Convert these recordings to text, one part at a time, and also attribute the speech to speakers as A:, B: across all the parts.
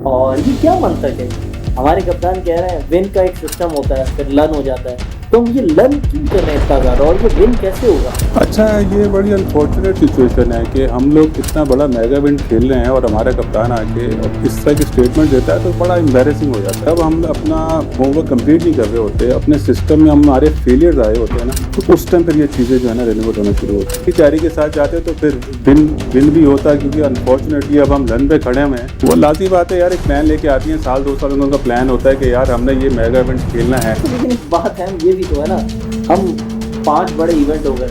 A: और ये क्या मंतक है? हमारे कप्तान कह रहे हैं विन का एक सिस्टम होता है, फिर लन हो जाता है। तो हम ये लन क्यों कर रहे हैं इतना ज़्यादा, और ये विन कैसे होगा?
B: अच्छा, ये बड़ी अनफॉर्चुनेट सिचुएशन है कि हम लोग इतना बड़ा मेगा इवेंट खेल रहे हैं और हमारा कप्तान आके इस तरह की स्टेटमेंट देता है तो बड़ा एम्बैरेसिंग हो जाता है। अब हम अपना होमवर्क कंप्लीट नहीं कर रहे होते, अपने सिस्टम में हमारे फेलियर्स आए होते हैं ना, तो उस टाइम फिर ये चीज़ें जो है ना रेलिवेंट होना शुरू होती है। तैयारी के साथ जाते हैं तो फिर विन भी होता है, क्योंकि अनफॉर्चुनेटली अब हम लन पे खड़े हुए हैं। वो लाती बात है यार, एक प्लान लेके आती है, साल 2 साल में उनका प्लान होता है कि यार हमने ये मेगा इवेंट खेलना है।
A: लेकिन एक बात है, ये भी तो है ना, हम 5 बड़े इवेंट हो गए,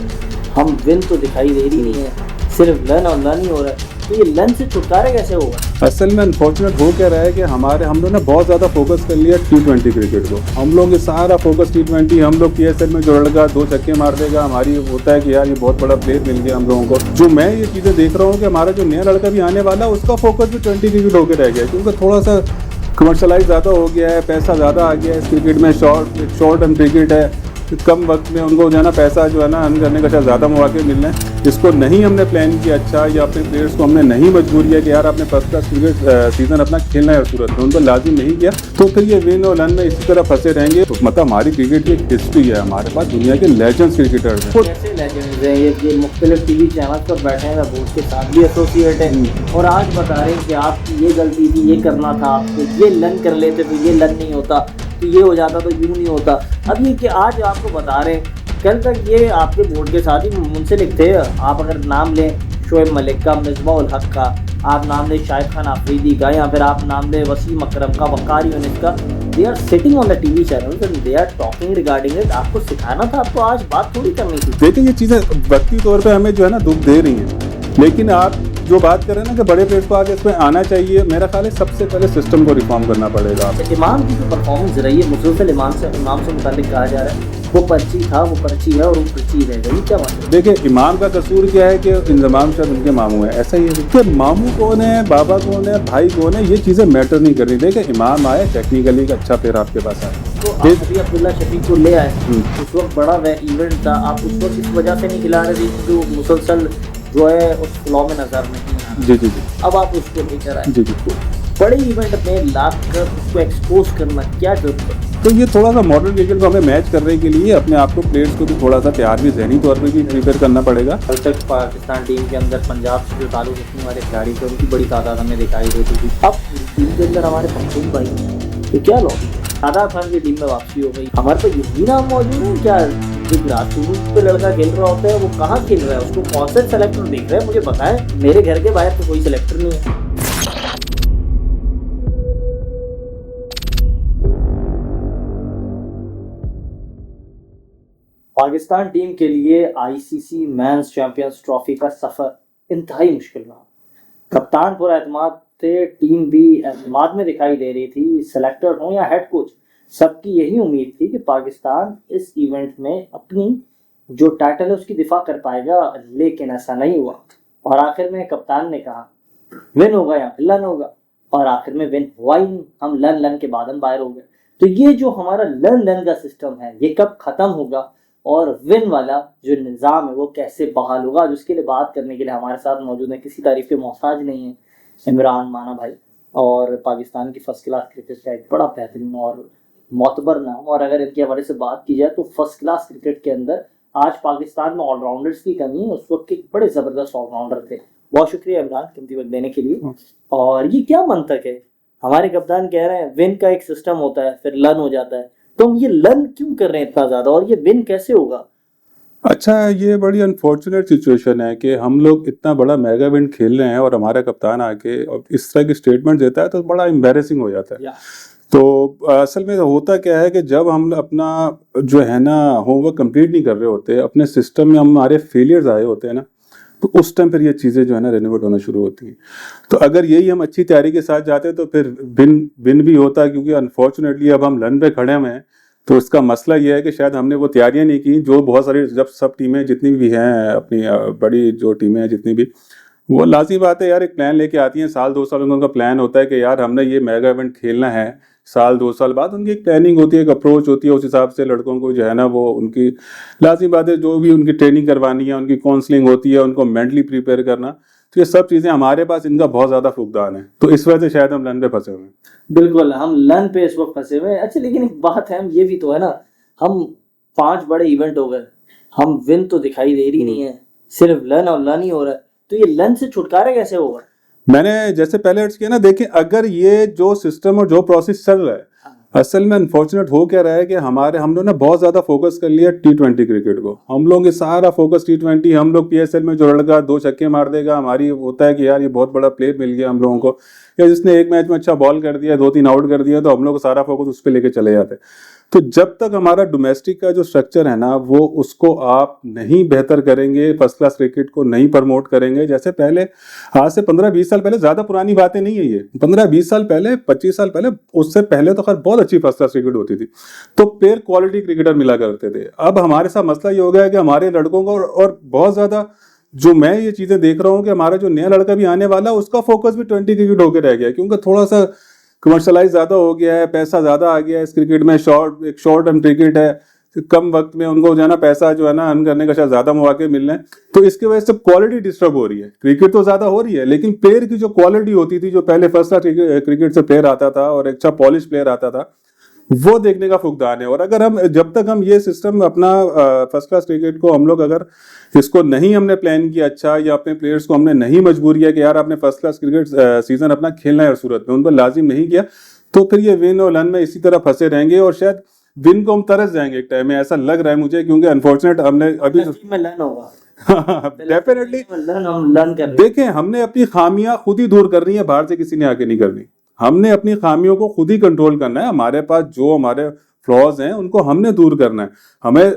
A: हम विन तो दिखाई दे रही नहीं है, सिर्फ लन और लन ही हो रहा है। तो ये लन से छुटकारा कैसे होगा?
B: असल में अनफॉर्चुनेट हो क्या रहा है कि हम लोग ने बहुत ज़्यादा फोकस कर लिया T20 क्रिकेट को। हम लोग ये सारा फोकस T20, हम लोग PSL में जो लड़का 2 छक्के मार देगा, हमारी होता है कि यार ये बहुत बड़ा प्लेयर मिल गया हम लोगों को। जो मैं ये चीज़ें देख रहा हूँ कि हमारा जो नया लड़का भी आने वाला है उसका फोकस भी 20 क्रिकेट होकर रह गया है, क्योंकि थोड़ा सा कमर्शलाइज ज़्यादा हो गया है, पैसा ज़्यादा आ गया है इस क्रिकेट में। शॉर्ट टर्म क्रिकेट है, कम वक्त में उनको जो है ना पैसा जो है ना अर्न करने का शायद ज़्यादा मौके मिल रहे हैं। इसको नहीं हमने प्लान किया अच्छा, या अपने प्लेयर्स को हमने नहीं मजबूर किया कि यार आपने फर्स्ट क्लास क्रिकेट सीजन अपना खेलना है सूरत में, उनको लाजिम नहीं किया, तो फिर ये विन और लन में इसी तरह फंसे रहेंगे। तो मतलब हमारी क्रिकेट की हिस्ट्री है, हमारे पास दुनिया के लेजेंड्स क्रिकेटर्स हैं।
A: कैसे लेजेंड्स हैं ये मुख्तलिफ टीवी चैनल पर बैठे हैं, बोर्ड के साथ भी एसोसिएट है, और आज बता रहे हैं कि आपकी ये गलती थी, ये करना था आपको, ये लन कर लेते तो ये लन नहीं होता, तो ये हो जाता तो यूँ नहीं होता। अब ये कि आज आपको बता रहे हैं, कल तक ये आपके बोर्ड के साथ ही मुंसलिक थे। आप अगर नाम लें शोएब मलिक का, मिसबाह उल हक का, आप नाम लें शाहिद खान आफरीदी का, या फिर आप नाम लें वसीम अकरम का, वकार यूनिस का, they are sitting on the TV channel and they are talking regarding it. आपको सिखाना था, आपको आज बात थोड़ी करनी थी।
B: देखिए, ये चीज़ें वक्ती तौर पे हमें जो है ना दुख दे रही हैं, लेकिन आप जो बात कर रहे हैं ना कि बड़े प्लेयर्स को आगे इसमें आना चाहिए, मेरा ख्याल है सबसे पहले सिस्टम को रिफॉर्म करना पड़ेगा।
A: इमाम की जो परफॉर्मेंस रही है, मुसलसल इमाम से मुतालिक कहा जा रहा है वो पर्ची था, वो पर्ची है और वो पर्ची रह गई। क्या बात है?
B: देखिए, इमाम का कसूर क्या है कि इंजमाम शायद उनके मामू हैं, ऐसा ही है कि मामू कौन है, बाबा कौन है, भाई कौन है, ये चीज़ें मैटर नहीं कर रही। देखिए, इमाम आए टेक्निकली एक अच्छा प्लेयर आपके पास आए,
A: तो आप अभी अब्दुल्ला शफीक को ले आए, उस वक्त बड़ा इवेंट था, आप उस वक्त इस वजह से नहीं खिला रहे थे क्योंकि वो मुसलसल जो है उस फ्लॉ में नजर नहीं आ रहा।
B: जी।
A: अब आप उसको लेकर आए,
B: जी।
A: बड़े इवेंट में ला कर उसको एक्सपोज करना क्या जरूरत है?
B: तो ये थोड़ा सा मॉडर्न क्रिकेट को हमें मैच करने के लिए अपने आप को, प्लेयर्स को भी थोड़ा सा तैयार भी जहनी तौर पे भी प्रिपेयर करना पड़ेगा।
A: कल तक पाकिस्तान टीम के अंदर पंजाब से जो ताल्लुक रखने वाले खिलाड़ी थे उनकी बड़ी तादाद हमें दिखाई देती थी। अब टीम के अंदर हमारे पंकज भाई हैं, तो क्या लो आदा खान की टीम में वापसी हो गई। हमारे पास यही नाम मौजूद है क्या? जो ग्रासरूट पे लड़का खेल रहा होता है वो कहाँ खेल रहा है, उसको कौन से सेलेक्टर देख रहे हैं मुझे बताएं। मेरे घर के बाहर तो कोई सेलेक्टर नहीं है। पाकिस्तान टीम के लिए आईसीसी मेंस चैंपियंस ट्रॉफी का सफर इंतहाई मुश्किल रहा। कप्तान पूरा एतमाद थे, टीम भी एतमाद में दिखाई दे रही थी। सेलेक्टर हो या हेड कोच, सबकी यही उम्मीद थी कि पाकिस्तान इस इवेंट में अपनी जो टाइटल है उसकी दिफा कर पाएगा, लेकिन ऐसा नहीं हुआ। और आखिर में कप्तान ने कहा विन होगा या फिर लन होगा, और आखिर में विन हुआ ही नहीं। हम लन के बाद हम बाहर हो गए। तो ये जो हमारा लन का सिस्टम है ये कब खत्म होगा, और विन वाला जो निज़ाम है वो कैसे बहाल होगा? जिसके लिए बात करने के लिए हमारे साथ मौजूद है, किसी तारीफ के मोहताज नहीं है, इमरान माना भाई, और पाकिस्तान की फर्स्ट क्लास क्रिकेट का एक बड़ा बेहतरीन और मोतबर नाम। और अगर इनके हवाले से बात की जाए तो फर्स्ट क्लास क्रिकेट के अंदर आज पाकिस्तान में ऑलराउंडर्स की कमी है, उस वक्त के बड़े ज़बरदस्त ऑलराउंडर थे। बहुत शुक्रिया इमरान कीमती वक्त देने के लिए। और ये क्या मंतक है? हमारे कप्तान कह रहे हैं विन का एक सिस्टम होता है, फिर लन हो जाता है। तो हम ये लन क्यों कर रहे हैं इतना ज्यादा, और ये विन कैसे होगा?
B: अच्छा, ये बड़ी अनफॉर्चुनेट सिचुएशन है कि हम लोग इतना बड़ा मेगा इवेंट खेल रहे हैं और हमारा कप्तान आके और इस तरह की स्टेटमेंट देता है तो बड़ा एम्बैरेसिंग हो जाता है। तो असल में होता क्या है कि जब हम अपना जो है ना होमवर्क कंप्लीट नहीं कर रहे होते, अपने सिस्टम में हमारे फेलियर्स आए होते हैं ना, तो उस टाइम फिर ये चीज़ें जो है ना रेनोवेट होना शुरू होती हैं। तो अगर यही हम अच्छी तैयारी के साथ जाते तो फिर विन भी होता, क्योंकि अनफॉर्चुनेटली अब हम लन पे खड़े हुए हैं। तो इसका मसला ये है कि शायद हमने वो तैयारियां नहीं की जो बहुत सारी, जब सब टीमें जितनी भी हैं अपनी बड़ी जो टीमें हैं जितनी भी, वो लाज़मी बात है यार, एक प्लान लेके आती हैं, साल 2 साल में उनका प्लान होता है कि यार हमने ये मेगा इवेंट खेलना है। साल 2 साल बाद उनकी एक प्लानिंग होती है, एक अप्रोच होती है, उस हिसाब से लड़कों को जो है ना वो उनकी लाज़मी बात है जो भी उनकी ट्रेनिंग करवानी है, उनकी काउंसलिंग होती है, उनको मेंटली प्रिपेयर करना। तो ये सब चीजें हमारे पास इनका बहुत ज्यादा फुकदान है, तो इस वजह से शायद हम लन पे फंसे हुए हैं।
A: बिल्कुल, हम लन पे इस वक्त फंसे हुए हैं। अच्छा, लेकिन एक बात है, हम ये भी तो है ना, हम 5 बड़े इवेंट हो गए, हम विन तो दिखाई दे रही नहीं है, सिर्फ लन और लन ही हो रहा है। तो ये लन से छुटकारा कैसे होगा?
B: मैंने जैसे पहले अर्ज किया ना, देखिए अगर ये जो सिस्टम और जो प्रोसेस चल रहा है, असल में अनफॉर्चुनेट हो क्या रहा है कि हम लोग ने बहुत ज्यादा फोकस कर लिया T20 क्रिकेट को। हम लोग ये सारा फोकस T20, हम लोग PSL में जो लड़का 2 छक्के मार देगा, हमारी होता है कि यार ये बहुत बड़ा प्लेयर मिल गया हम लोगों को, या जिसने एक मैच में अच्छा बॉल कर दिया, 2-3 आउट कर दिया, तो हम लोग सारा फोकस उस पर लेके चले जाते। तो जब तक हमारा डोमेस्टिक का जो स्ट्रक्चर है ना, वो उसको आप नहीं बेहतर करेंगे, फर्स्ट क्लास क्रिकेट को नहीं प्रमोट करेंगे जैसे पहले, आज से 15-20 साल पहले, ज्यादा पुरानी बातें नहीं है ये, 15-20 साल पहले, 25 साल पहले, उससे पहले तो खैर बहुत अच्छी फर्स्ट क्लास क्रिकेट होती थी, तो प्लेयर क्वालिटी क्रिकेटर मिला करते थे। अब हमारे साथ मसला ये हो गया है कि हमारे लड़कों को, और बहुत ज्यादा जो मैं ये चीजें देख रहा हूँ कि हमारा जो नया लड़का भी आने वाला, उसका फोकस भी 20 क्रिकेट होकर रह गया, क्योंकि थोड़ा सा कमर्शलाइज ज्यादा हो गया है, पैसा ज्यादा आ गया है इस क्रिकेट में, एक शॉर्ट टर्म क्रिकेट है, कम वक्त में उनको जो है ना पैसा जो है ना अर्न करने का शायद ज्यादा मौके मिल रहे हैं, तो इसकी वजह से क्वालिटी डिस्टर्ब हो रही है। क्रिकेट तो ज्यादा हो रही है, लेकिन प्लेयर की जो क्वालिटी होती थी, जो पहले फर्स्ट क्लास क्रिकेट से प्लेयर आता था और अच्छा पॉलिश प्लेयर आता था, वो देखने का फुकदान है। और अगर हम, जब तक हम ये सिस्टम अपना फर्स्ट क्लास क्रिकेट को हम लोग अगर इसको नहीं हमने प्लान किया अच्छा, या अपने प्लेयर्स को हमने नहीं मजबूर किया कि यार आपने फर्स्ट क्लास क्रिकेट सीजन अपना खेलना है हर सूरत में, उन पर लाजिम नहीं किया, तो फिर ये विन और लन में इसी तरह फंसे रहेंगे, और शायद विन को हम तरस जाएंगे एक टाइम में, ऐसा लग रहा है मुझे, क्योंकि अनफॉर्चुनेट हमने अभी
A: में लन होगा
B: डेफिनेटली
A: हम लन कर रहे हैं।
B: देखें, हमने अपनी खामियां खुद ही दूर करनी है, बाहर से किसी ने आके नहीं करनी। हमने अपनी खामियों को खुद ही कंट्रोल करना है, हमारे पास जो हमारे फ्लॉज हैं उनको हमने दूर करना है।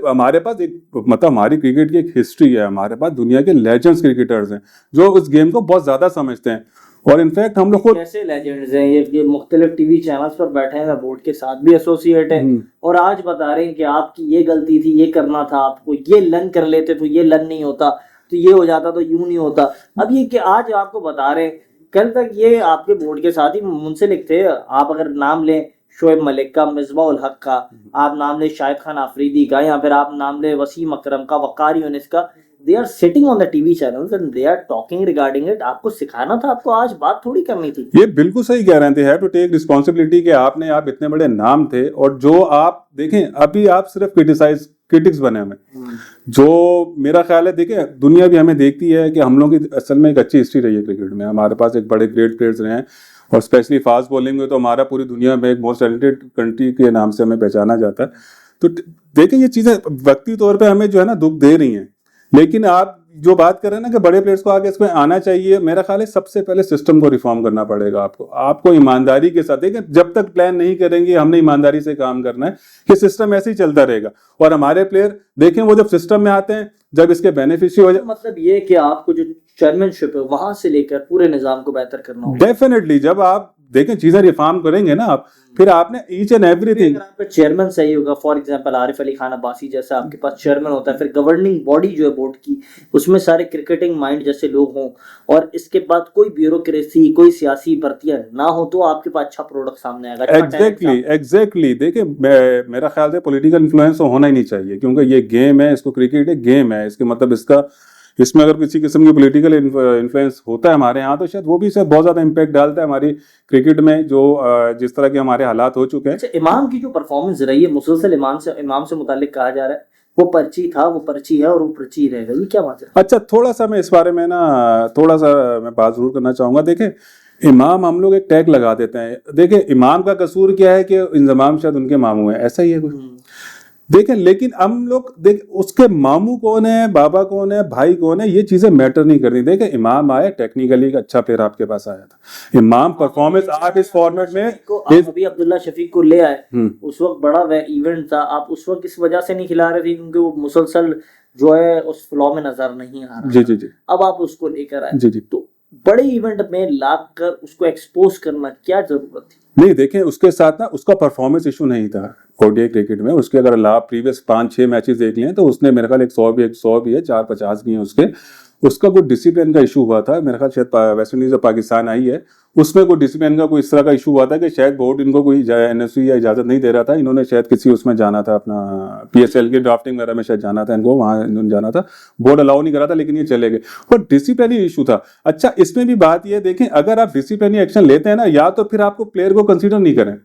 B: हमारे पास एक मतलब हमारी क्रिकेट की एक हिस्ट्री है, हमारे पास दुनिया के लेजेंड्स क्रिकेटर्स हैं जो उस गेम को बहुत ज्यादा समझते हैं, और इनफैक्ट हम लोग खुद
A: कैसे लेजेंड्स हैं ये मुख्तलिफ टीवी चैनल्स पर बैठे हैं, बोर्ड के साथ भी एसोसिएट है, और आज बता रहे हैं कि आपकी ये गलती थी, ये करना था आपको, ये लन कर लेते तो ये लन नहीं होता, तो ये हो जाता तो यूं नहीं होता। अब ये कि आज आपको बता रहे हैं, कल तक ये आपके बोर्ड के साथ ही मुंसलिक थे। आप अगर नाम लें शोएब मलिक का, मिसबाह उल हक का, आप नाम लें शाहिद खान आफरीदी का, या फिर आप नाम लें वसीम अकरम का, वकार यूनिस का, they are sitting on the TV channels and they are talking regarding it। आपको सिखाना था, आपको आज बात थोड़ी करनी थी।
B: ये बिल्कुल सही कह रहे थे, हैव टू टेक रिस्पांसिबिलिटी कि आप इतने बड़े नाम थे, और जो आप देखें अभी आप सिर्फ क्रिटिक्स बने हुए, जो मेरा ख्याल है, देखिए दुनिया भी हमें देखती है कि हम लोग की असल में एक अच्छी हिस्ट्री रही है क्रिकेट में, हमारे पास एक बड़े ग्रेट प्लेयर्स रहे हैं, और स्पेशली फास्ट बॉलिंग में तो हमारा पूरी दुनिया में एक मोस्ट टैलेंटेड कंट्री के नाम से हमें पहचाना जाता है। तो देखिए ये चीजें व्यक्ति तौर पे हमें जो है ना दुख दे रही हैं, लेकिन आप जो बात कर रहे हैं ना कि बड़े प्लेयर्स को आगे इसमें आना चाहिए, मेरा ख्याल है सबसे पहले सिस्टम को रिफॉर्म करना पड़ेगा। आपको ईमानदारी के साथ, देखिए जब तक प्लान नहीं करेंगे, हमने ईमानदारी से काम करना है कि सिस्टम ऐसे ही चलता रहेगा, और हमारे प्लेयर देखें वो जब सिस्टम में आते हैं, जब इसके बेनिफिशियरी हो जाए,
A: मतलब ये कि आपको जो चेयरमैनशिप है वहां से लेकर पूरे निजाम को बेहतर करना होगा।
B: डेफिनेटली जब आप देखें चीजें रिफॉर्म करेंगे ना आप, फिर आपने ईच एंड एवरीथिंग,
A: आपका चेयरमैन सही होगा, फॉर एग्जांपल आरिफ अली खान अब्बासी जैसा आपके पास चेयरमैन होता है, फिर गवर्निंग बॉडी जो है बोर्ड की, उसमें सारे क्रिकेटिंग माइंड जैसे लोग हों, और इसके बाद कोई ब्यूरोक्रेसी, कोई सियासी भर्तियां ना हो, तो आपके पास अच्छा प्रोडक्ट सामने आएगा।
B: एग्जैक्टली देखिए मेरा ख्याल है पॉलिटिकल इन्फ्लुएंस होना ही नहीं चाहिए, क्योंकि ये गेम है, इसको क्रिकेट एक गेम है, इसके मतलब इसमें अगर किसी किस्म की पॉलिटिकल इन्फ्लुएंस होता है हमारे यहाँ, तो शायद वो भी इससे बहुत ज्यादा इम्पैक्ट डालता है हमारी क्रिकेट में, जो जिस तरह के हमारे हालात हो चुके हैं।
A: अच्छा, इमाम की जो परफॉर्मेंस रही है, मुसलसल इमाम से मुताल्लिक कहा जा रहा है वो पर्ची था, वो पर्ची है, और वो पर्ची रहेगा, ये क्या बात है?
B: अच्छा, थोड़ा सा मैं इस बारे में ना थोड़ा सा मैं बात जरूर करना चाहूंगा। देखे इमाम हम लोग एक टैग लगा देते हैं, देखे इमाम का कसूर क्या है कि इंजमाम शायद उनके मामू है, ऐसा ही है कुछ। देखें लेकिन हम लोग उसके मामू कौन है, बाबा कौन है, भाई कौन है, ये चीजें मैटर नहीं करती। देखें इमाम आया, टेक्निकली एक अच्छा प्लेयर आपके पास आया था, इमाम परफॉर्मेंस आप इस फॉर्मेट में
A: अभी अब्दुल्ला शफीक को ले आए, उस वक्त बड़ा इवेंट था, आप उस वक्त इस वजह से नहीं खिला रहे थे क्योंकि वो मुसलसल जो है उस फ्लॉ में नजर नहीं आ रहा।
B: जी।
A: अब आप उसको लेकर आए,
B: जी।
A: तो बड़े इवेंट में लाकर उसको एक्सपोज करना क्या जरूरत थी?
B: नहीं देखें, उसके साथ ना उसका परफॉर्मेंस इशू नहीं था ओडीआई क्रिकेट में, उसके अगर प्रीवियस 5-6 मैचेस देख लें तो उसने मेरे ख्याल 100 भी है, 450 भी हैं उसके, उसका कोई डिसिप्लिन का इशू हुआ था, मेरे ख्याल शायद वेस्ट इंडीज और पाकिस्तान आई है, उसमें कोई डिसिप्लिन का कोई इस तरह का इशू हुआ था कि शायद बोर्ड इनको कोई एनएससी या इजाजत नहीं दे रहा था, इन्होंने शायद किसी उसमें जाना था, अपना पीएसएल की ड्राफ्टिंग वगैरह में शायद जाना था इनको, वहां इन्होंने जाना था, बोर्ड अलाउ नहीं करा था, लेकिन ये चले गए और डिसिप्लिनरी इशू था। अच्छा, इसमें भी बात ये देखें, अगर आप डिसिप्लिनरी एक्शन लेते हैं ना, या तो फिर आपको प्लेयर को कंसीडर नहीं करें,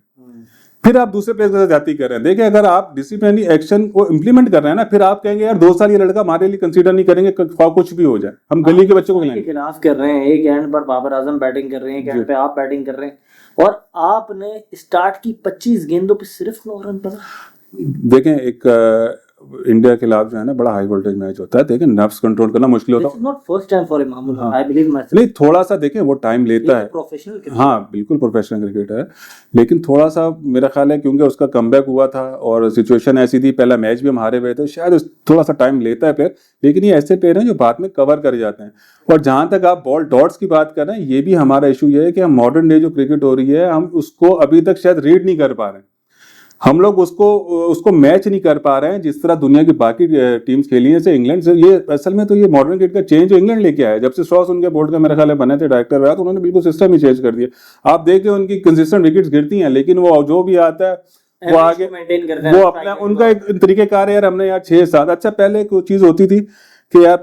B: फिर आप दूसरे प्लेयर के साथ जाती कर रहे हैं। देखिए, अगर आप डिसिप्लिनरी एक्शन को इंप्लीमेंट कर रहे हैं ना, फिर आप कहेंगे यार 2 साल ये लड़का हमारे लिए कंसीडर नहीं करेंगे, कुछ भी हो जाए, हम गली के बच्चों को
A: के खिलाफ कर रहे हैं। एक एंड पर बाबर आजम बैटिंग कर रहे हैं, एक एंड पे आप बैटिंग कर रहे हैं और आपने स्टार्ट की 25 गेंदों पे सिर्फ 9 रन बना।
B: देखें, एक इंडिया के खिलाफ जो है ना बड़ा हाई वोल्टेज मैच होता है, देखें नर्व्स कंट्रोल करना मुश्किल होता है।
A: Not first time for Imamul, I believe myself.
B: नहीं, थोड़ा सा देखें वो टाइम लेता है,
A: प्रोफेशनल क्रिकेट,
B: हाँ बिल्कुल प्रोफेशनल क्रिकेटर है, लेकिन थोड़ा सा मेरा ख्याल है क्योंकि उसका कमबैक हुआ था और सिचुएशन ऐसी थी, पहला मैच भी हम हारे हुए थे, शायद थोड़ा सा टाइम लेता है प्लेयर, लेकिन ये ऐसे प्लेयर हैं जो बाद में कवर कर जाते हैं। और जहां तक आप बॉल डॉट्स की बात कर रहे हैं, ये भी हमारा इशू ये है कि हम मॉडर्न डे जो क्रिकेट हो रही है, हम उसको अभी तक शायद रीड नहीं कर पा रहे हैं, हम लोग उसको मैच नहीं कर पा रहे हैं जिस तरह दुनिया की बाकी टीम्स खेली हैं, जैसे इंग्लैंड से। ये असल में तो ये मॉडर्न क्रिकेट का चेंज जो इंग्लैंड लेके आया, जब से स्ट्रॉस उनके बोर्ड का मेरे ख्याल है बने थे डायरेक्टर रहा, तो उन्होंने बिल्कुल सिस्टम ही चेंज कर दिया। आप देखिए उनकी कंसिस्टेंट विकेट्स गिरती हैं, लेकिन वो जो भी आता है वो आगे मेंटेन करते हैं, वो अपना उनका एक तरीकेकार है यार, हमने यार 6-7, अच्छा पहले कोई चीज होती थी कि यार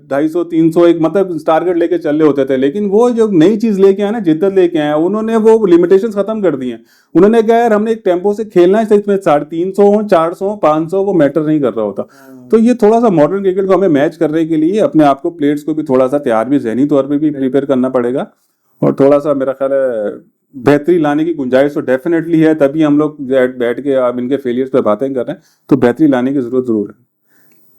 B: 250-300 एक मतलब टारगेट लेके चल रहे होते थे, लेकिन वो जो नई चीज लेके आए ना, जिद्दत लेके आए, उन्होंने वो लिमिटेशंस खत्म कर दी हैं। उन्होंने कहा यार हमने एक टेम्पो से खेलना है, इसमें 350 हो, 400 हो, 500 वो मैटर नहीं कर रहा होता। तो ये थोड़ा सा मॉडर्न क्रिकेट को हमें मैच करने के लिए अपने आप को, प्लेयर्स को भी थोड़ा सा तैयार भी ज़हनी तौर पर भी प्रिपेयर करना पड़ेगा, और थोड़ा सा मेरा ख्याल है बेहतरी लाने की गुंजाइश तो डेफिनेटली है, तभी हम लोग बैठ के अब इनके फेलियर्स पे बातें कर रहे हैं, तो बेहतरी लाने की जरूरत जरूर है।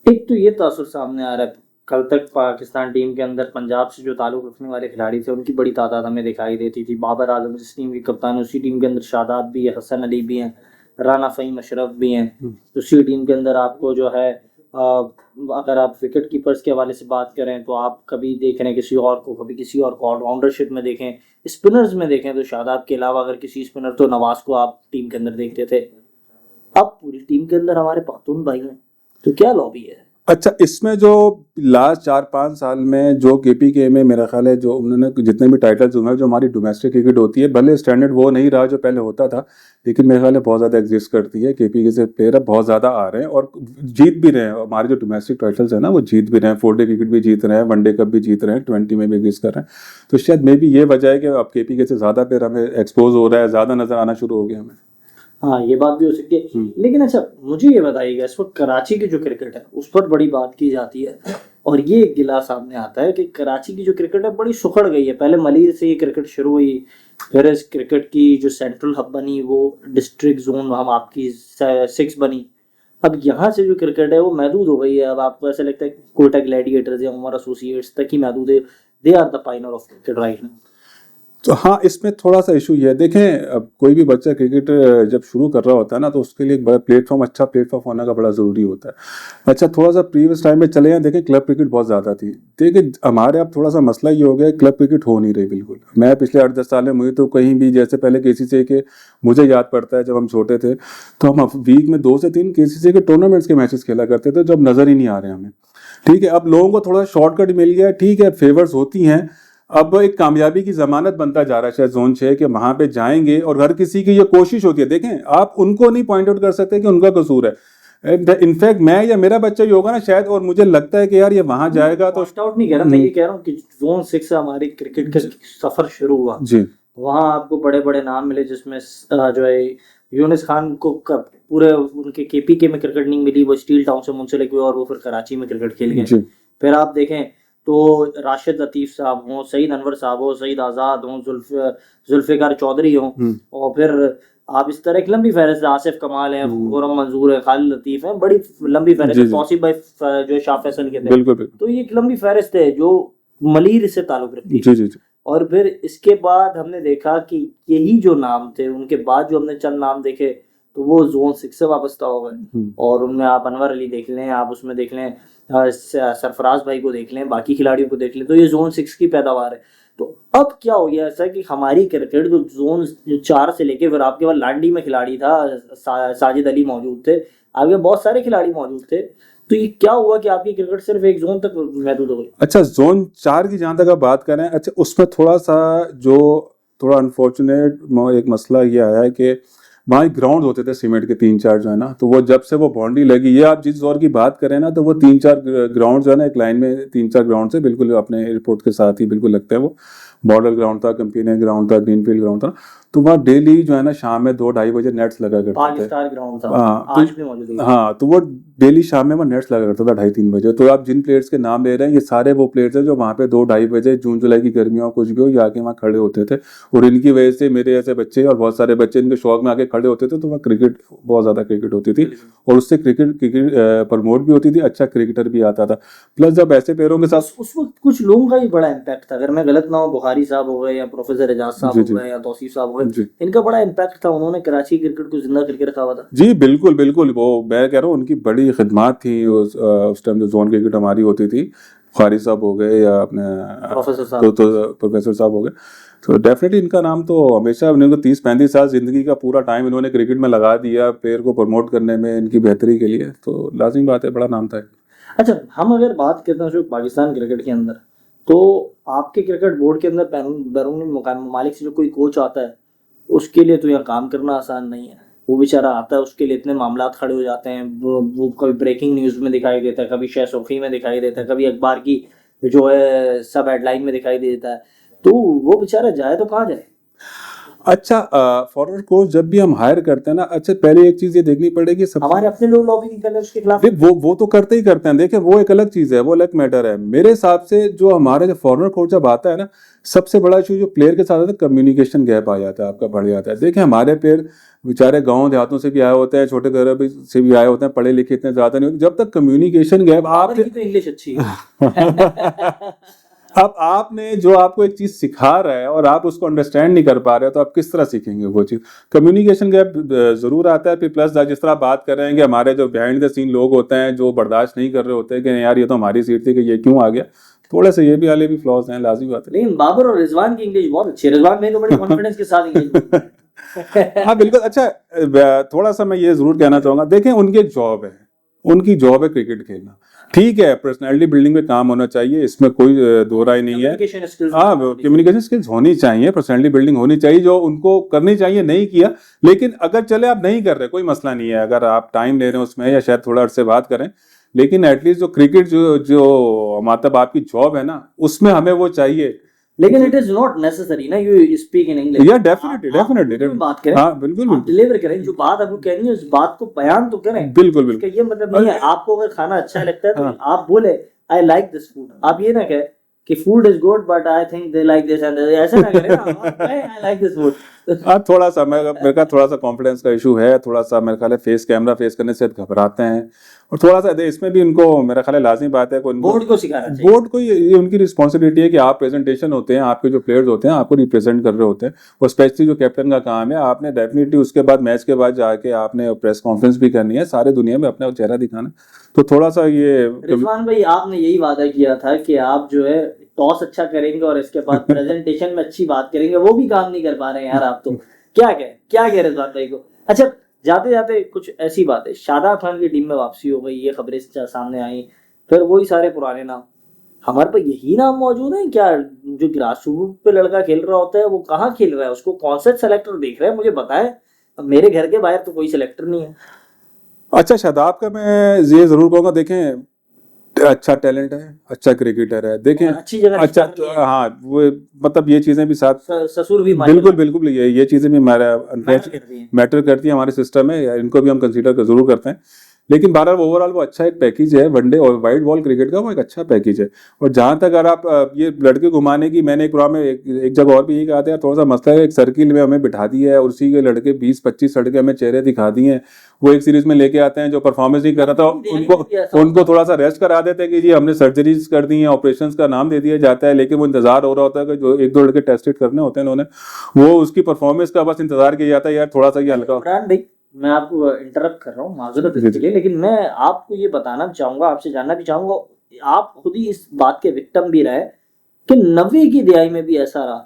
A: एक तो ये तासुर सामने आ रहा है, कल तक पाकिस्तान टीम के अंदर पंजाब से जो ताल्लुक रखने वाले खिलाड़ी थे उनकी बड़ी तादाद हमें दिखाई देती थी। बाबर आजम जिस टीम की कप्तान है, उसी टीम के अंदर शादाब भी है, हसन अली भी हैं, राना फ़हीम अशरफ भी हैं। उसी टीम के अंदर आपको जो है अगर आप विकेट कीपर्स के हवाले से बात करें तो आप कभी देख रहे हैं किसी और को, कभी किसी और को ऑलराउंडरशिप में देखें, स्पिनर्स में देखें तो शादाब के अलावा अगर किसी स्पिनर तो नवाज को आप टीम के अंदर देखते थे। अब पूरी टीम के अंदर हमारे पाख्तून भाई हैं, तो क्या लॉबी है?
B: अच्छा, इसमें जो लास्ट 4-5 साल में जो केपीके में मेरा ख्याल है जो उन्होंने जितने भी टाइटल्स हुए हैं, जो हमारी डोमेस्टिक क्रिकेट होती है, भले स्टैंडर्ड वो नहीं रहा जो पहले होता था, लेकिन मेरे ख्याल है बहुत ज़्यादा एग्जिस्ट करती है। केपीके से प्लेयर अब बहुत ज़्यादा आ रहे हैं और जीत भी रहे हैं। हमारे जो डोमेस्टिक टाइटल्स है ना, वो जीत भी रहे हैं, 4 डे क्रिकेट भी जीत रहे हैं, 1 डे कप भी जीत रहे हैं, 20 में भी एग्जिस्ट कर रहे हैं। तो शायद मे बी ये वजह है कि अब केपीके से ज़्यादा प्लेयर हमें एक्सपोज हो रहा है, ज़्यादा नज़र आना शुरू हो गया हमें।
A: हाँ, ये बात भी हो सकती है, लेकिन अच्छा मुझे ये बताइएगा, इस वक्त कराची की जो क्रिकेट है उस पर बड़ी बात की जाती है और ये गिला सामने आता है कि कराची की जो क्रिकेट है बड़ी सुखड़ गई है। पहले मलिर से ये क्रिकेट शुरू हुई, फिर इस क्रिकेट की जो सेंट्रल हब बनी वो डिस्ट्रिक्ट जोन हम आपकी 6 बनी। अब यहाँ से जो क्रिकेट है वो महदूद हो गई है। अब आपको ऐसा लगता है कोयटा ग्लैडिएटर्स या उमर एसोसिएट्स तक ही महदूद है, they are the pioneer of cricket right now.
B: तो हाँ, इसमें थोड़ा सा इशू ये है, देखें अब कोई भी बच्चा क्रिकेट जब शुरू कर रहा होता है ना, तो उसके लिए एक बड़ा प्लेटफॉर्म, अच्छा प्लेटफॉर्म होना का बड़ा ज़रूरी होता है। अच्छा, थोड़ा सा प्रीवियस टाइम में चले जाएं, देखें क्लब क्रिकेट बहुत ज़्यादा थी। देखिए हमारे अब थोड़ा सा मसला ये हो गया, क्लब क्रिकेट हो नहीं रही बिल्कुल। मैं पिछले 8-10 साल में मुझे तो कहीं भी, जैसे पहले केसीसी के, मुझे याद पड़ता है जब हम छोटे थे तो हम वीक में 2 से 3 केसीसी के टूर्नामेंट्स के मैचेस खेला करते थे, जब नज़र ही नहीं आ रहे हमें। ठीक है, अब लोगों को थोड़ा शॉर्टकट मिल गया, ठीक है, फेवर्स होती हैं, अब एक कामयाबी की जमानत बनता जा रहा है शायद जोन 6 कि वहां पे जाएंगे और हर किसी की ये कोशिश होती है। देखें, आप उनको नहीं पॉइंट आउट कर सकते कि उनका कसूर है। इनफैक्ट मैं या मेरा बच्चा ही होगा ना शायद, और मुझे लगता है कि यार ये वहां जाएगा तो
A: आउट नहीं कह रहा, मैं ये कह रहा हूँ कि जोन 6 से हमारी क्रिकेट का सफर शुरू हुआ
B: जी,
A: वहाँ आपको बड़े बड़े नाम मिले, जिसमें जो है यूनिस खान को पूरे उनके केपीके में क्रिकेट नहीं मिली, वो स्टील टाउन से मुंसलिक हुए और वो फिर कराची में क्रिकेट खेल गए। फिर आप देखें तो राशिद लतीफ़ साहब हों, सईद अनवर साहब हो, सईद आज़ाद हों, जुल्फ़िकार चौधरी हों, और फिर आप इस तरह की लंबी फहरिस्त, आसिफ कमाल है, खुरम मंजूर है, खालिद लतीफ़ है, बड़ी लंबी फहरिस्त, तौसीफ भाई जो शाह फैसल के थे। तो ये एक लंबी फहरिस्त है जो मलीर से ताल्लुक़ रखती है। और फिर इसके बाद हमने देखा कि यही जो नाम थे, उनके बाद जो हमने चंद नाम देखे तो वो जोन 6 से वाबस्ता हो गए, और उनमें आप अनवर अली देख लें, आप उसमें देख लें सरफराज भाई को देख लें, बाकी खिलाड़ियों को देख लें, तो ये जोन 6 की पैदावार है। तो अब क्या हो गया ऐसा कि हमारी क्रिकेट जो जोन 4 से लेके, फिर आपके पास लांडी में खिलाड़ी था, साजिद अली मौजूद थे, आगे बहुत सारे खिलाड़ी मौजूद थे, तो ये क्या हुआ कि आपकी क्रिकेट सिर्फ एक जोन तक महदूद हो गई?
B: अच्छा, जोन 4 की जहां तक आप बात करें, अच्छा उसमें थोड़ा सा जो थोड़ा अनफॉर्चुनेट एक मसला ये आया है कि वहाँ ग्राउंड होते थे सीमेंट के 3-4 जो है ना, तो वो जब से वो बाउंड्री लगी, ये आप जिस दौर की बात करें ना, तो वो 3-4 ग्राउंड जो है ना, एक लाइन में 3-4 ग्राउंड से बिल्कुल अपने एयरपोर्ट के साथ ही बिल्कुल लगते हैं। वो मॉडल ग्राउंड था, कंपेनियन ग्राउंड था, ग्रीनफील्ड ग्राउंड था। तो वहाँ डेली जो है ना शाम में 2-2:30 बजे नेट्स लगा करते
A: 5
B: थे।
A: स्टार ग्राउंड था,
B: हाँ
A: आज भी मौजूद है।
B: हाँ, तो वो डेली शाम में वो नेट्स लगा करता था 2:30-3 बजे। तो आप जिन प्लेयर्स के नाम ले रहे हैं, ये सारे वो प्लेयर्स हैं जो वहाँ पे 2-2:30 बजे जून जुलाई की गर्मियों कुछ भी हो, ये आके वहाँ खड़े होते थे। और इनकी वजह से मेरे ऐसे बच्चे और बहुत सारे बच्चे इनके शौक में आके खड़े होते थे। तो वहाँ क्रिकेट, बहुत ज्यादा क्रिकेट होती थी, और उससे क्रिकेट प्रमोट भी होती थी, अच्छा क्रिकेटर भी आता था। प्लस जब ऐसे प्लेयरों के साथ
A: उस वक्त कुछ लोगों का भी बड़ा इम्पैक्ट था, अगर मैं गलत ना हो, बुखारी साहब हो गए या प्रोफेसर एजाज साहब हो गए या तौसीफ साहब हो गए, इनका बड़ा इम्पैक्ट था, उन्होंने कराची क्रिकेट को जिंदा करके रखा हुआ था।
B: जी बिल्कुल बिल्कुल, वो मैं कह रहा हूँ उनकी बड़ी खिदमत थी उस टाइम जो जोन क्रिकेट हमारी होती थी। बुखारी साहब हो गए या अपने
A: प्रोफेसर साहब,
B: तो प्रोफेसर साहब हो गए। तो डेफिनेटली इनका नाम तो हमेशा, इनको 30-35 साल जिंदगी का पूरा टाइम इन्होंने क्रिकेट में लगा दिया प्लेयर को प्रमोट करने में, इनकी बेहतरी के लिए। तो लाजिमी बात है, बड़ा नाम था।
A: अच्छा, हम अगर बात करते हैं सिर्फ पाकिस्तान क्रिकेट के अंदर, तो आपके क्रिकेट बोर्ड के अंदर बैरूनी ममालिक से जो कोई कोच आता है, उसके लिए तो यहाँ काम करना आसान नहीं है। वो बेचारा आता है, उसके लिए इतने मामला खड़े हो जाते हैं, वो कभी ब्रेकिंग न्यूज़ में दिखाई देता है, कभी शेसोफी में दिखाई देता है, कभी अखबार की जो है सब हेडलाइन में दिखाई देता है। तो वो बेचारा जाए तो कहाँ जाए?
B: अच्छा, फॉरवर्ड कोच जब भी हम हायर करते हैं ना, अच्छा पहले एक चीज ये देखनी पड़ेगी, सब
A: हमारे अपने लोग लॉबी नहीं कर रहे उसके खिलाफ।
B: वो तो करते ही करते हैं। देखिए वो एक अलग चीज है, वो अलग मैटर है। मेरे हिसाब से जो हमारे जो फॉरवर्ड कोच जब आता है ना, सबसे बड़ा इशू जो प्लेयर के साथ आता है, कम्युनिकेशन गैप आ जाता है, आपका बढ़ जाता है। देखिए हमारे प्लेयर बेचारे गांव देहातों से भी आए होते हैं, छोटे घर से भी आए होते हैं, पढ़े लिखे इतने ज्यादा नहीं होते। जब तक कम्युनिकेशन गैप आप
A: तो इंग्लिश अच्छी है
B: अब आपने जो आपको एक चीज सिखा रहा है और आप उसको अंडरस्टैंड नहीं कर पा रहे हो, तो आप किस तरह सीखेंगे वो चीज? कम्युनिकेशन गैप जरूर आता है। फिर प्लस जिस तरह बात कर रहे हैं कि हमारे जो बिहाइंड द सीन लोग होते हैं, जो बर्दाश्त नहीं कर रहे होते हैं कि यार ये तो हमारी सीट थी कि ये क्यों आ गया, थोड़े से ये भी वाले भी फ्लॉज हैं, लाजमी बात है।
A: लेकिन बाबर और रिजवान की इंग्लिश बहुत अच्छी है, रिजवान में तो बड़ी कॉन्फिडेंस के साथ इंग्लिश
B: हाँ बिल्कुल। अच्छा, थोड़ा सा मैं ये जरूर कहना चाहूंगा, देखें उनकी एक जॉब है, उनकी जॉब है क्रिकेट खेलना। ठीक है, पर्सनालिटी बिल्डिंग में काम होना चाहिए, इसमें कोई दो राय नहीं है। हाँ, कम्युनिकेशन स्किल्स होनी चाहिए, पर्सनालिटी बिल्डिंग होनी चाहिए, जो उनको करनी चाहिए, नहीं किया। लेकिन अगर चले आप नहीं कर रहे, कोई मसला नहीं है, अगर आप टाइम ले रहे हैं उसमें, या शायद थोड़ा अरसे बात करें, लेकिन एटलीस्ट जो क्रिकेट जो मतलब आपकी जॉब है ना, उसमें हमें वो चाहिए।
A: लेकिन इट इज नॉट नेसेसरी ना यू स्पीक इन इंग्लिश।
B: या डेफिनेटली
A: बात करें,
B: हाँ बिल्कुल,
A: आप डिलीवर करें, जो बात आपको कहनी है उस बात को बयान तो करें।
B: बिल्कुल बिल्कुल।
A: ये मतलब नहीं है आपको अगर खाना अच्छा लगता है तो आप बोले आई लाइक दिस फूड, आप ये ना कहे कि food is good but I think they like this and ऐसा ना करें ना, आई लाइक दिस फूड।
B: हाँ, थोड़ा सा मेरे का थोड़ा सा कॉन्फिडेंस का इशू है, थोड़ा सा मेरे ख्याल है फेस कैमरा फेस करने से घबराते हैं, और थोड़ा सा इसमें भी इनको मेरा ख्याल है लाजमी बात है
A: बोर्ड को सिखाना चाहिए।
B: बोर्ड को ये उनकी रिस्पॉन्सिबिलिटी है कि आप प्रेजेंटेशन होते हैं, आपके जो प्लेयर्स होते हैं आपको रिप्रेजेंट कर रहे होते हैं, और स्पेशली जो कैप्टन का काम है, आपने डेफिनेटली उसके बाद मैच के बाद जाके आपने प्रेस कॉन्फ्रेंस भी करनी है, सारे दुनिया में अपना चेहरा दिखाना। तो थोड़ा सा ये
A: रिजवान भाई, आपने यही वादा किया था कि आप जो है टॉस अच्छा करेंगे और इसके बाद प्रेजेंटेशन में अच्छी बात करेंगे, वो भी काम नहीं कर पा रहे हैं यार आप तो। क्या कहे रिजवान भाई को? अच्छा, जाते जाते कुछ ऐसी बात है, शादाब खान की टीम में वापसी हो गई, ये खबरें सामने आई, फिर वही सारे पुराने नाम, हमारे पास यही नाम मौजूद है क्या? जो ग्रास रूट पे लड़का खेल रहा होता है वो कहाँ खेल रहा है, उसको कौन सा सेलेक्टर देख रहा है, मुझे बताए। मेरे घर के बाहर तो कोई सेलेक्टर नहीं है।
B: अच्छा, शादाब का मैं ये जरूर कहूँगा, देखें अच्छा टैलेंट है, अच्छा क्रिकेटर है, देखें
A: अच्छी जगह
B: अच्छा, हाँ वो मतलब ये चीजें भी साथ
A: ससुर भी
B: बिल्कुल बिल्कुल, ये चीजें भी हमारा मैटर करती है हमारे सिस्टम में, इनको भी हम कंसीडर जरूर करते हैं। लेकिन बहरहाल ओवरऑल वो अच्छा एक पैकेज है, वनडे और वाइड बॉल क्रिकेट का वो एक अच्छा पैकेज है। और जहां तक अगर आप ये लड़के घुमाने की, मैंने एक प्रोग्राम में एक जगह और भी यही कहा था, थोड़ा सा मसला है, एक सर्किल में हमें बिठा दिया है और उसी के लड़के 20-25 लड़के हमें चेहरे दिखा दिए हैं, वो एक सीरीज में लेके आते हैं, जो परफॉर्मेंस नहीं कर रहा था उनको थोड़ा सा रेस्ट करा देते हैं कि जी हमने सर्जरीज कर दी हैं, ऑपरेशन का नाम दे दिया जाता है, लेकिन वो इंतजार हो रहा होता है कि जो 1-2 लड़के टेस्टेड करने होते हैं उन्होंने, वो उसकी परफॉर्मेंस का बस इंतजार किया जाता है, यार थोड़ा सा ये हल्का।
A: मैं आपको इंटरप्ट कर रहा हूँ, माजूरत इसके लिए, लेकिन मैं आपको ये बताना चाहूंगा, आपसे जानना भी चाहूंगा, आप खुद ही इस बात के विक्टिम भी रहे कि 90 की दिहाई में भी ऐसा रहा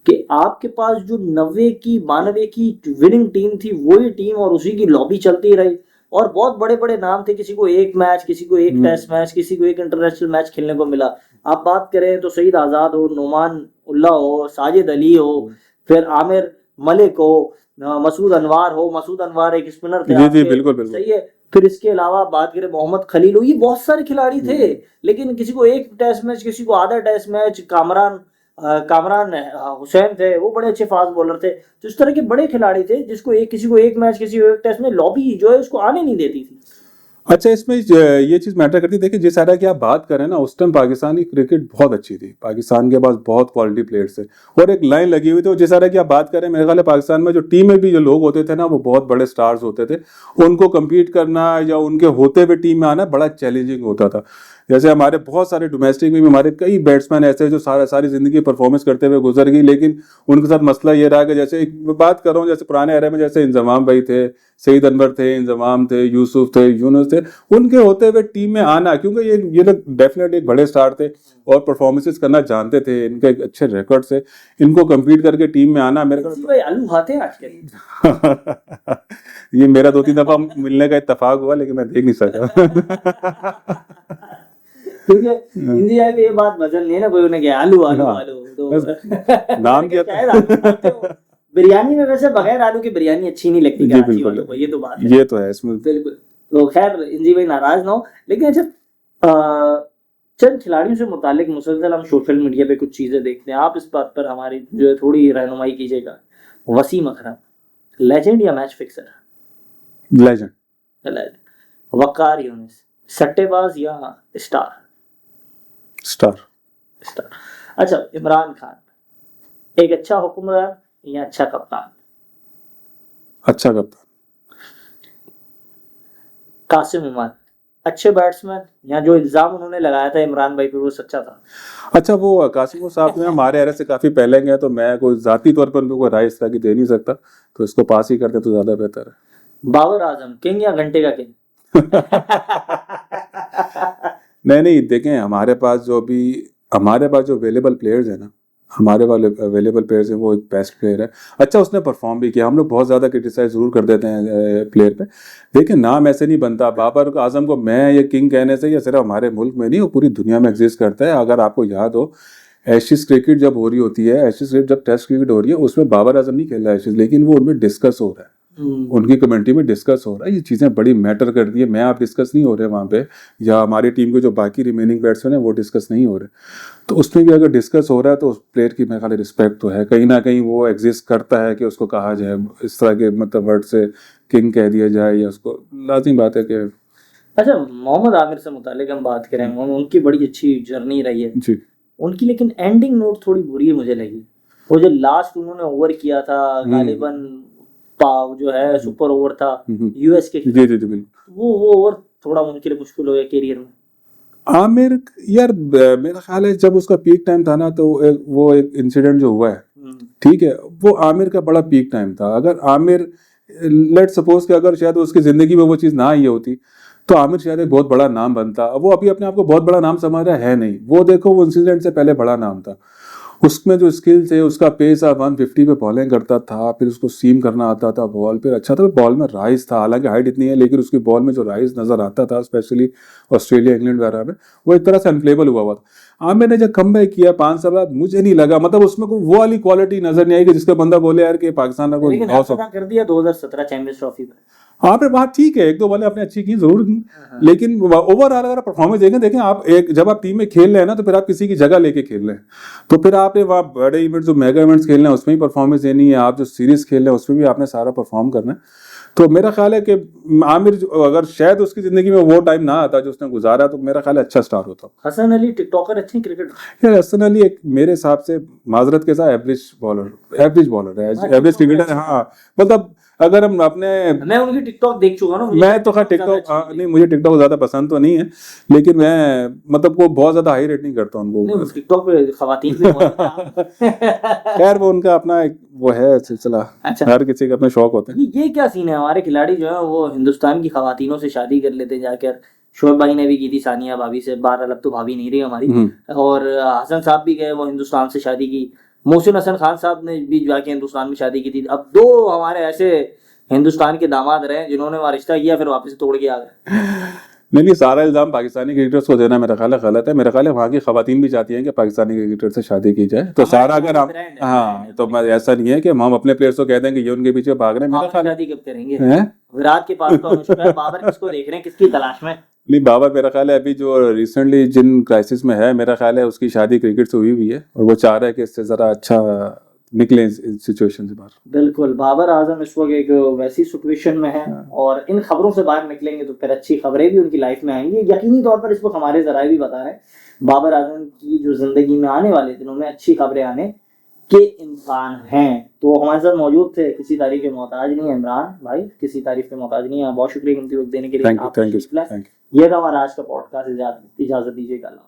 A: कि आपके पास जो 90 की 92 की विनिंग टीम थी वही टीम और उसी की लॉबी चलती रही, और बहुत बड़े बड़े नाम थे, किसी को एक मैच, किसी को एक टेस्ट मैच, किसी को एक इंटरनेशनल मैच खेलने को मिला। आप बात करें तो सईद आजाद हो, नोमान उल्लाह हो, साजिद अली हो, फिर आमिर मलिक हो, मसूद अनवर हो। मसूद अनवर एक स्पिनर थे
B: जी बिल्कुल बिल्कुल
A: सही है। फिर इसके अलावा बात करें मोहम्मद खलील हो, ये बहुत सारे खिलाड़ी थे, लेकिन किसी को एक टेस्ट मैच, किसी को आधा टेस्ट मैच। कामरान हुसैन थे, वो बड़े अच्छे फास्ट बॉलर थे। तो इस तरह के बड़े खिलाड़ी थे जिसको एक, किसी को एक मैच, किसी को एक टेस्ट में लॉबी जो है उसको आने नहीं देती थी।
B: अच्छा, इसमें ये चीज मैटर करती है। देखिए, जिस तरह की आप बात करें ना, उस टाइम पाकिस्तानी क्रिकेट बहुत अच्छी थी, पाकिस्तान के पास बहुत क्वालिटी प्लेयर्स थे और एक लाइन लगी हुई थी। जिस तरह की आप बात करें, मेरे ख्याल है पाकिस्तान में जो टीम में भी जो लोग होते थे ना, वो बहुत बड़े स्टार्स होते थे। उनको कम्पीट करना या उनके होते हुए टीम में आना बड़ा चैलेंजिंग होता था। जैसे हमारे बहुत सारे डोमेस्टिक में भी हमारे कई बैट्समैन ऐसे जो सारी जिंदगी परफॉर्मेंस करते हुए गुजर गई, लेकिन उनके साथ मसला ये रहा कि जैसे एक बात कर रहा हूँ, जैसे पुराने एरा में जैसे इंजमाम भाई थे, सईद अनवर थे, इंजमाम थे, यूसुफ थे, यूनुस थे, उनके होते हुए टीम में आना, क्योंकि ये लोग डेफिनेटली एक बड़े स्टार थे और परफॉर्मेंसेस करना जानते थे, इनके अच्छे रिकॉर्ड से इनको कम्पीट करके टीम में आना मेरे
A: भाई आलू खाते हैं आजकल।
B: ये मेरा 2-3 दफा मिलने का इत्तेफाक हुआ, लेकिन मैं देख नहीं सका।
A: क्योंकि इंडिया में ये बात बदल नहीं है ना, कोई उन्हें क्या आलू आलू आलू तो नाम क्या बिरयानी में वैसे बगैर आलू की बिरयानी अच्छी नहीं लगती।
B: जी बिल्कुल,
A: ये तो बात है,
B: ये तो है इसमें
A: बिल्कुल। तो खैर इंजी भाई नाराज ना हो, लेकिन अच्छा चंद खिलाड़ियों से मुतालिक मुसलसल हम सोशल मीडिया पे कुछ चीजें देखते हैं, आप इस बात पर हमारी जो है थोड़ी रहनुमाई कीजिएगा। वसीम अकरम लेजेंड या match fixer?
B: Legend.
A: Waqar Younis सट्टेबाज या स्टार?
B: स्टार।
A: अच्छा, इमरान खान एक अच्छा हुक्मरान या अच्छा कप्तान?
B: अच्छा कप्तान।
A: कासिम इमाम अच्छे बैट्समैन या जो इल्जाम उन्होंने लगाया था इमरान भाई पे वो सच्चा था?
B: अच्छा, वो कासिम साहब ने हमारे एरा से काफी पहले गए, तो मैं कोई जाती तौर पर उनको कोई राय इस तरह की दे नहीं सकता, तो इसको पास ही करते तो ज्यादा बेहतर है।
A: बाबर आजम किंग या घंटे का किंग?
B: नहीं, देखें हमारे पास जो अवेलेबल प्लेयर्स है ना, हमारे वाले अवेलेबल प्लेयर्स हैं, वो एक बेस्ट प्लेयर है। अच्छा, उसने परफॉर्म भी किया। हम लोग बहुत ज़्यादा क्रिटिसाइज जरूर कर देते हैं प्लेयर पे, देखिए नाम ऐसे नहीं बनता। बाबर आजम को मैं ये किंग कहने से, ये सिर्फ हमारे मुल्क में नहीं, वो पूरी दुनिया में एग्जिस्ट करता है। अगर आपको याद हो, एशिज क्रिकेट जब हो रही होती है, एशिज क्रिकेट जब टेस्ट क्रिकेट हो रही है, उसमें बाबर आजम नहीं खेल रहा है एशिज, लेकिन वो उनमें डिस्कस हो रहा है, उनकी कमेंट्री में डिस्कस हो रहा है। ये चीज़ें बड़ी मैटर करती है। मैं आप डिस्कस नहीं हो रहे वहाँ पे, या हमारी टीम के जो बाकी रिमेनिंग बैट्समैन है वो डिस्कस नहीं हो रहे, तो उसमें भी अगर डिस्कस हो रहा है तो उस प्लेयर की मेरे ख्याल रिस्पेक्ट तो है, कहीं ना कहीं वो एग्जिस्ट करता है कि उसको कहा जाए इस तरह के मतलब वर्ड से किंग कह दिया जाए, या उसको लाजिम बात है कि।
A: अच्छा, मोहम्मद आमिर से मुतालिक हम बात करें, उनकी बड़ी अच्छी जर्नी रही है
B: जी
A: उनकी, लेकिन एंडिंग नोट थोड़ी बुरी है मुझे लगी। वो जो लास्ट उन्होंने ओवर किया था, गालिबन जो है सुपर ओवर था यूएस के,
B: जी बिल्कुल,
A: वो ओवर थोड़ा उनके लिए मुश्किल हो गया करियर में।
B: आमिर यार, मेरा ख्याल है जब उसका पीक टाइम था ना, तो वो एक इंसिडेंट जो हुआ है, ठीक है, वो आमिर का बड़ा पीक टाइम था। अगर आमिर लेट सपोज कि अगर शायद उसकी जिंदगी में वो चीज़ ना आई होती, तो आमिर शायद एक बहुत बड़ा नाम बनता। वो अभी अपने आप को बहुत बड़ा नाम समझ रहा है नहीं, वो देखो वो इंसिडेंट से पहले बड़ा नाम था। उसमें जो स्किल थे, उसका पेस 150 पे बॉलिंग करता था, फिर उसको सीम करना आता था बॉल पे, अच्छा था, बॉल में राइज था, हालांकि हाइट इतनी है, लेकिन उसकी बॉल में जो राइज नजर आता था, स्पेशली ऑस्ट्रेलिया इंग्लैंड वगैरह में, वो एक तरह से अनप्लेबल हुआ था। आमिर ने जब कमबैक किया 5 साल बाद, मुझे नहीं लगा, मतलब उसमें कोई वो वाली क्वालिटी नजर नहीं आई कि जिसका बंदा बोले यार कि पाकिस्तान को
A: कर दिया 2017 चैंपियंस ट्रॉफी में।
B: हाँ, पर बात ठीक है, 1-2 बॉलें आपने अच्छी की जरूर की, लेकिन ओवरऑल अगर परफॉर्मेंस देखें आप जब आप टीम में खेल रहे हैं ना, तो फिर आप किसी की जगह लेके खेल रहे हैं, तो फिर आपने वहाँ बड़े इवेंट्स जो मेगा इवेंट्स खेलने हैं उसमें ही परफॉर्मेंस देनी है, आप जो सीरीज खेल रहे हैं उसमें भी आपने सारा परफॉर्म करना है। तो मेरा ख्याल है कि आमिर अगर शायद उसकी जिंदगी में वो टाइम ना आता जो उसने गुजारा, तो मेरा ख्याल है अच्छा स्टार होता।
A: हसन अली टिकटॉकर अच्छे क्रिकेट
B: यार, हसन अली एक मेरे हिसाब से माजरत के साथ एवरेज बॉलर है, एवरेज क्रिकेटर है। हाँ, मतलब अगर हम अपने,
A: मैं उनकी टिकटॉक देख चुका हूँ,
B: मैं तो खैर टिकटॉक नहीं, मुझे टिकटॉक ज्यादा पसंद तो नहीं है, लेकिन मैं मतलब वो बहुत ज्यादा हाई रेट नहीं करता उनको।
A: टिकटॉक पे खवातीन भी
B: खैर वो उनका अपना एक वो है सिलसिला। अच्छा, हर किसी के अपने शौक होते हैं।
A: ये क्या सीन है, हमारे खिलाड़ी जो है वो हिंदुस्तान की खवातीनों से शादी कर लेते जाकर। शोएब भाई ने भी की थी सानिया भाभी से, 12 अब तो भाभी नहीं रही हमारी, और हसन साहब भी गए, वो हिंदुस्तान से शादी की। मोहसिन हसन खान साहब ने भी जाके हिंदुस्तान में शादी की थी। अब 2 हमारे ऐसे हिंदुस्तान के दामाद रहे जिन्होंने वहाँ रिश्ता किया फिर वापस तोड़ के आ गए।
B: नहीं, सारा इल्जाम पाकिस्तानी क्रिकेटर्स को देना मेरा ख्याल है गलत है। मेरा ख्याल है वहाँ की खवातीन भी चाहती हैं कि पाकिस्तानी क्रिकेटर से शादी की जाए, तो सारा अगर हम हाँ तो मैं ऐसा नहीं है कि हम अपने प्लेयर्स को कह दें कि ये उनके पीछे भाग रहे हैं। मेरा ख्याल
A: शादी कब करेंगे? विराट के पास तो अनुष्का है, बाबर किसको देख रहे हैं, किसकी तलाश में?
B: नहीं, बाबर मेरा ख्याल है अभी जो रिसेंटली जिन क्राइसिस में है, मेरा ख्याल है उसकी शादी क्रिकेट से हुई है और वो चाह रहा है कि इससे जरा अच्छा निकले इस सिचुएशन से बाहर।
A: बिल्कुल, बाबर आजम इस वक्त एक वैसी सिचुएशन में है और इन खबरों से बाहर निकलेंगे तो फिर अच्छी खबरें भी उनकी लाइफ में आएंगी। यकीनी तौर पर इस वक्त हमारे जराए भी बता रहे हैं बाबर आजम की जो जिंदगी में आने वाले दिनों में अच्छी खबरें आने के इम्कान हैं। तो हमारे साथ मौजूद थे, किसी तारीफ के मोहताज नहीं है इमरान भाई, किसी तारीफ के मोहताज नहीं है। बहुत शुक्रिया कीमती वक्त देने के लिए।
B: Thank you.
A: ये था हमारा आज का पॉडकास्ट। इजाजत दीजिएगा।